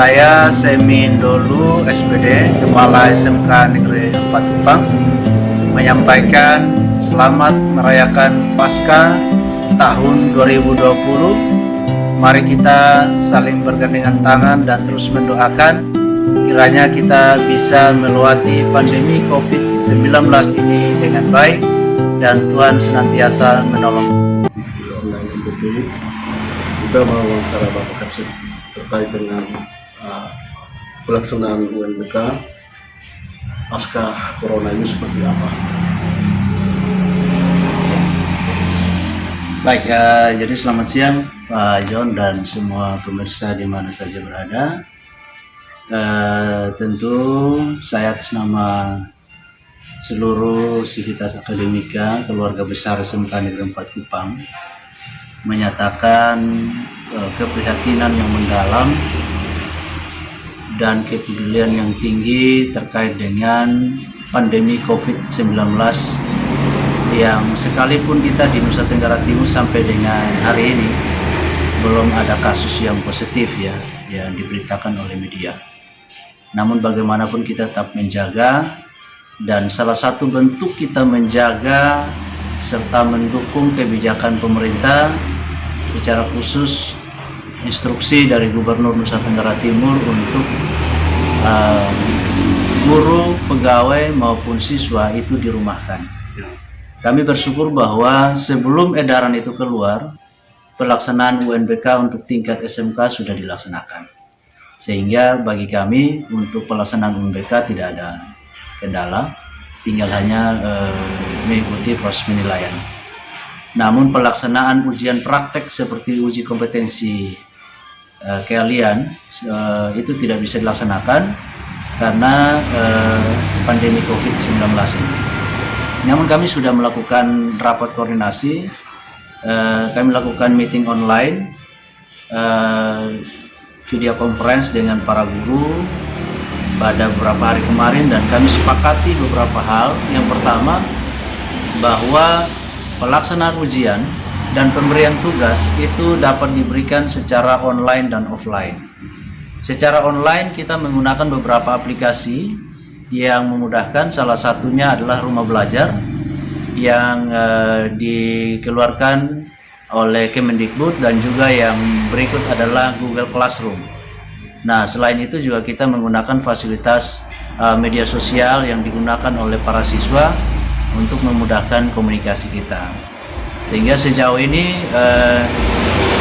Saya Semin Dolu, SPD, Kepala SMK Negeri 4 Kupang, menyampaikan selamat merayakan Paskah tahun 2020. Mari kita saling bergandengan tangan dan terus mendoakan kiranya kita bisa melewati pandemi COVID-19 ini dengan baik dan Tuhan senantiasa menolong. Kita mewawancara Bapak Kapsel terkait dengan pelaksanaan UNBK pasca corona ini seperti apa? Baik, jadi selamat siang Pak John dan semua pemirsa di mana saja berada. Tentu saya atas nama seluruh Sivitas Akademika Keluarga Besar SMK Negeri 4 Kupang menyatakan keprihatinan yang mendalam dan kepedulian yang tinggi terkait dengan pandemi COVID-19 yang sekalipun kita di Nusa Tenggara Timur sampai dengan hari ini belum ada kasus yang positif yang diberitakan oleh media. Namun bagaimanapun kita tetap menjaga, dan salah satu bentuk kita menjaga serta mendukung kebijakan pemerintah secara khusus instruksi dari Gubernur Nusa Tenggara Timur untuk guru, pegawai maupun siswa itu dirumahkan. Kami bersyukur bahwa sebelum edaran itu keluar, pelaksanaan UNBK untuk tingkat SMK sudah dilaksanakan. Sehingga bagi kami untuk pelaksanaan UNBK tidak ada kendala, tinggal hanya mengikuti proses penilaian. Namun pelaksanaan ujian praktek seperti uji kompetensi keahlian itu tidak bisa dilaksanakan karena pandemi COVID-19 ini. Namun kami sudah melakukan rapat koordinasi, kami lakukan meeting online, video conference dengan para guru pada beberapa hari kemarin, dan kami sepakati beberapa hal. Yang pertama, bahwa pelaksanaan ujian dan pemberian tugas itu dapat diberikan secara online dan offline. Secara online kita menggunakan beberapa aplikasi yang memudahkan, salah satunya adalah Rumah Belajar yang dikeluarkan oleh Kemendikbud, dan juga yang berikut adalah Google Classroom. Nah, selain itu juga kita menggunakan fasilitas media sosial yang digunakan oleh para siswa untuk memudahkan komunikasi kita. Sehingga sejauh ini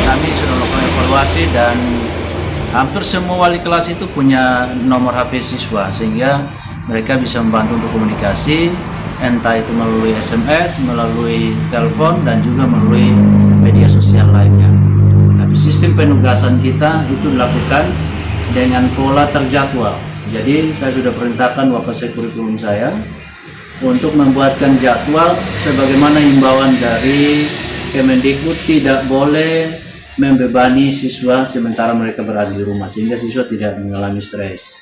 kami sudah melakukan evaluasi, dan hampir semua wali kelas itu punya nomor HP siswa, sehingga mereka bisa membantu untuk komunikasi, entah itu melalui SMS, melalui telepon, dan juga melalui media sosial lainnya. Tapi sistem penugasan kita itu dilakukan dengan pola terjadwal. Jadi saya sudah perintahkan wakasek kurikulum saya untuk membuatkan jadwal sebagaimana himbauan dari Kemendikbud, tidak boleh membebani siswa sementara mereka berada di rumah sehingga siswa tidak mengalami stres.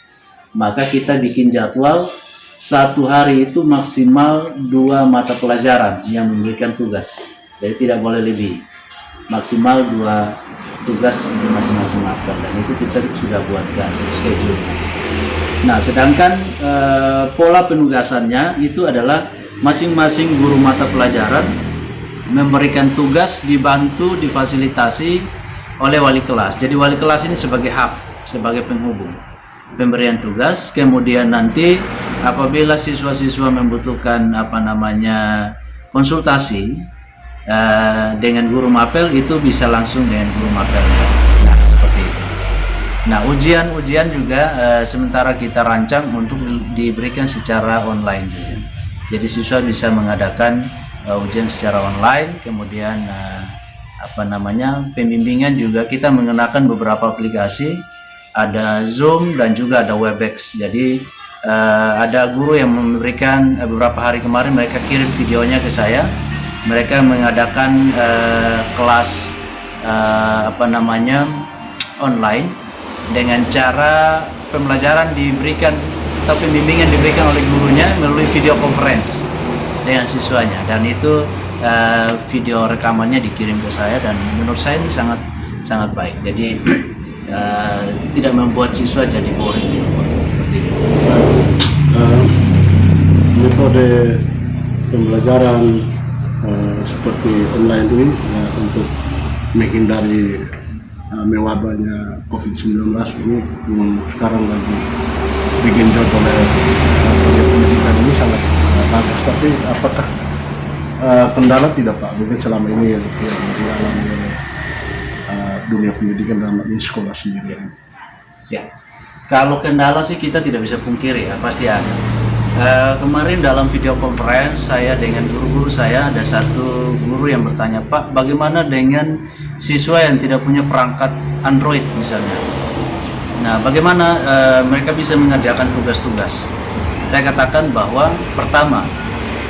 Maka kita bikin jadwal satu hari itu maksimal 2 mata pelajaran yang memberikan tugas. Jadi tidak boleh lebih. Maksimal 2 tugas untuk masing-masing mata, dan itu kita sudah buatkan schedule. Nah, sedangkan pola penugasannya itu adalah masing-masing guru mata pelajaran memberikan tugas, dibantu, difasilitasi oleh wali kelas. Jadi wali kelas ini sebagai hub, sebagai penghubung pemberian tugas. Kemudian nanti apabila siswa-siswa membutuhkan konsultasi dengan guru mapel, itu bisa langsung dengan guru mapel. Nah, seperti itu. Nah, ujian juga sementara kita rancang untuk diberikan secara online juga. Jadi siswa bisa mengadakan ujian secara online. Kemudian pembimbingan juga kita menggunakan beberapa aplikasi, ada Zoom dan juga ada Webex. Jadi ada guru yang memberikan beberapa hari kemarin mereka kirim videonya ke saya. Mereka mengadakan kelas online dengan cara pembelajaran diberikan atau pembimbingan diberikan oleh gurunya melalui video conference dengan siswanya, dan itu video rekamannya dikirim ke saya, dan menurut saya ini sangat baik. Jadi tidak membuat siswa jadi boring di rumah. Seperti itu. Metode pembelajaran seperti online ini untuk menghindari mewabahnya COVID-19 ini sekarang lagi digenjot oleh dunia pendidikan ini sangat bagus. Tapi apakah kendala tidak Pak mungkin selama ini yang dialami oleh dunia pendidikan dalam ini sekolah sendiri? Ya, kalau kendala sih kita tidak bisa pungkiri ya, pasti ada. Kemarin dalam video conference saya dengan guru-guru saya, ada satu guru yang bertanya, Pak, bagaimana dengan siswa yang tidak punya perangkat Android misalnya? Nah, bagaimana mereka bisa mengerjakan tugas-tugas? Saya katakan bahwa pertama,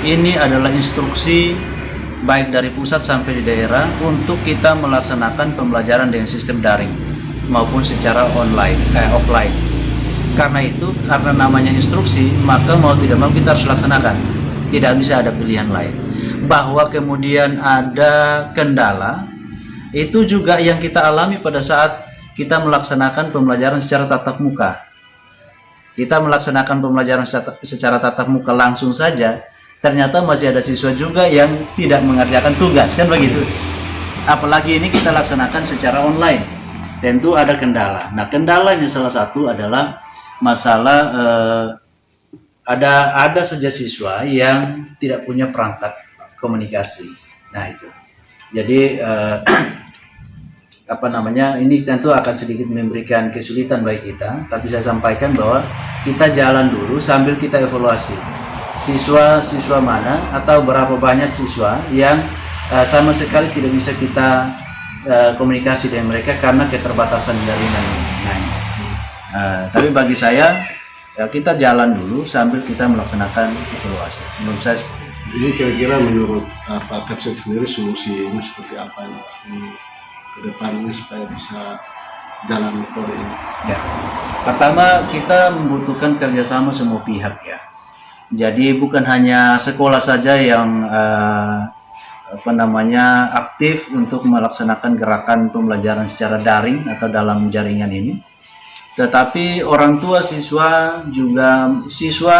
ini adalah instruksi baik dari pusat sampai di daerah untuk kita melaksanakan pembelajaran dengan sistem daring maupun secara offline. Karena itu, karena namanya instruksi, maka mau tidak mau kita harus laksanakan. Tidak bisa ada pilihan lain. Bahwa kemudian ada kendala, itu juga yang kita alami pada saat kita melaksanakan pembelajaran secara tatap muka. Kita melaksanakan pembelajaran secara tatap muka langsung saja, ternyata masih ada siswa juga yang tidak mengerjakan tugas, kan begitu. Apalagi ini kita laksanakan secara online, tentu ada kendala. Nah, kendalanya salah satu adalah masalah ada saja siswa yang tidak punya perangkat komunikasi. Nah itu, jadi ini tentu akan sedikit memberikan kesulitan bagi kita. Tapi saya sampaikan bahwa kita jalan dulu sambil kita evaluasi siswa mana atau berapa banyak siswa yang sama sekali tidak bisa kita komunikasi dengan mereka karena keterbatasan jaringan. Tapi bagi saya ya kita jalan dulu sambil kita melaksanakan evaluasi. Menurut saya ini kira-kira menurut Pak Kapsek sendiri solusinya seperti apa nih Pak ini ke depannya supaya bisa jalan metode ini? Ya, pertama kita membutuhkan kerjasama semua pihak ya. Jadi bukan hanya sekolah saja yang aktif untuk melaksanakan gerakan pembelajaran secara daring atau dalam jaringan ini. Tetapi orang tua siswa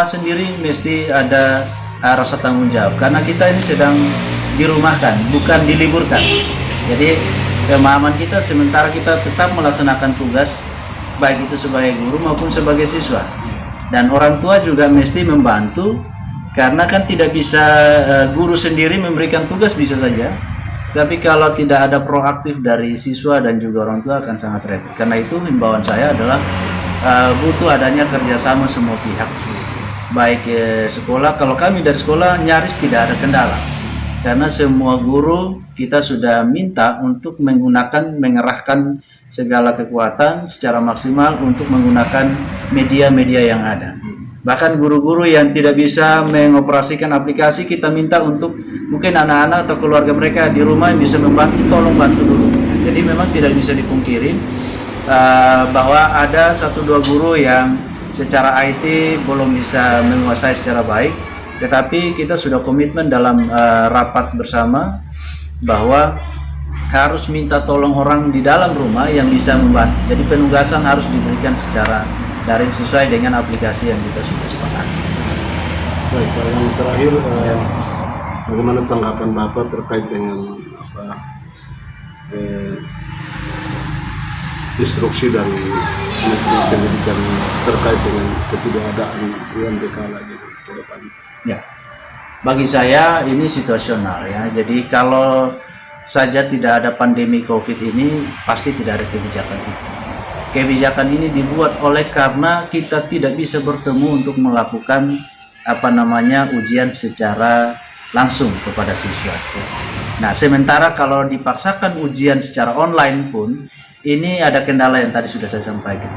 sendiri mesti ada rasa tanggung jawab karena kita ini sedang dirumahkan, bukan diliburkan. Jadi pemahaman kita sementara kita tetap melaksanakan tugas baik itu sebagai guru maupun sebagai siswa. Dan orang tua juga mesti membantu karena kan tidak bisa guru sendiri memberikan tugas bisa saja. Tapi kalau tidak ada proaktif dari siswa dan juga orang tua akan sangat repot. Karena itu himbauan saya adalah butuh adanya kerjasama semua pihak. Baik sekolah, kalau kami dari sekolah nyaris tidak ada kendala. Karena semua guru kita sudah minta untuk mengerahkan segala kekuatan secara maksimal untuk menggunakan media-media yang ada. Bahkan guru-guru yang tidak bisa mengoperasikan aplikasi kita minta untuk mungkin anak-anak atau keluarga mereka di rumah yang bisa membantu, tolong bantu dulu. Jadi memang tidak bisa dipungkiri bahwa ada 1-2 guru yang secara IT belum bisa menguasai secara baik. Tetapi kita sudah komitmen dalam rapat bersama bahwa harus minta tolong orang di dalam rumah yang bisa membantu. Jadi penugasan harus diberikan secara daring sesuai dengan aplikasi yang kita sudah sepakati. Baik, yang terakhir bagaimana tanggapan Bapak terkait dengan instruksi dari Menteri Pendidikan terkait dengan ketidakadaan UMTK lagi ke depan? Ya, bagi saya ini situasional ya. Jadi kalau saja tidak ada pandemi COVID ini pasti tidak ada kebijakan itu. Kebijakan ini dibuat oleh karena kita tidak bisa bertemu untuk melakukan ujian secara langsung kepada siswa. Nah, sementara kalau dipaksakan ujian secara online pun ini ada kendala yang tadi sudah saya sampaikan.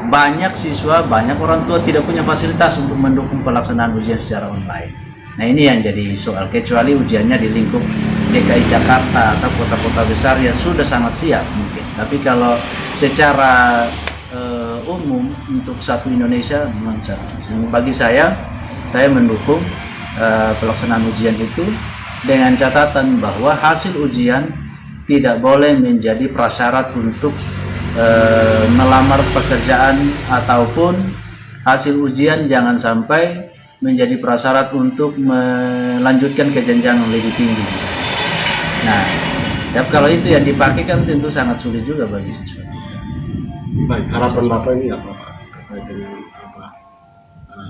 Banyak siswa, banyak orang tua tidak punya fasilitas untuk mendukung pelaksanaan ujian secara online. Nah, ini yang jadi soal, kecuali ujiannya di lingkup DKI Jakarta atau kota-kota besar yang sudah sangat siap mungkin. Tapi kalau secara umum untuk satu Indonesia memang bagi saya mendukung pelaksanaan ujian itu dengan catatan bahwa hasil ujian tidak boleh menjadi prasyarat untuk melamar pekerjaan ataupun hasil ujian jangan sampai menjadi prasyarat untuk melanjutkan ke jenjang yang lebih tinggi. Nah, ya kalau itu yang dipakai kan tentu sangat sulit juga bagi siswa. Baik, harapan Bapak ini apa Pak terkait dengan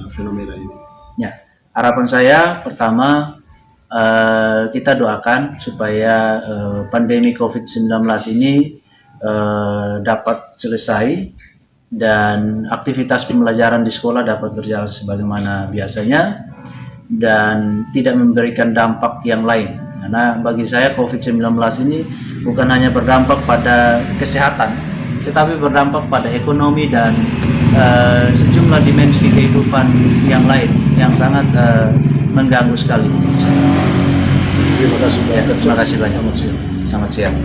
fenomena ini? Ya, harapan saya pertama kita doakan supaya pandemi COVID-19 ini dapat selesai dan aktivitas pembelajaran di sekolah dapat berjalan sebagaimana biasanya dan tidak memberikan dampak yang lain. Karena bagi saya COVID-19 ini bukan hanya berdampak pada kesehatan, tetapi berdampak pada ekonomi dan sejumlah dimensi kehidupan yang lain yang sangat mengganggu sekali. Terima kasih Pak. Ya, terima kasih banyak. Selamat siang.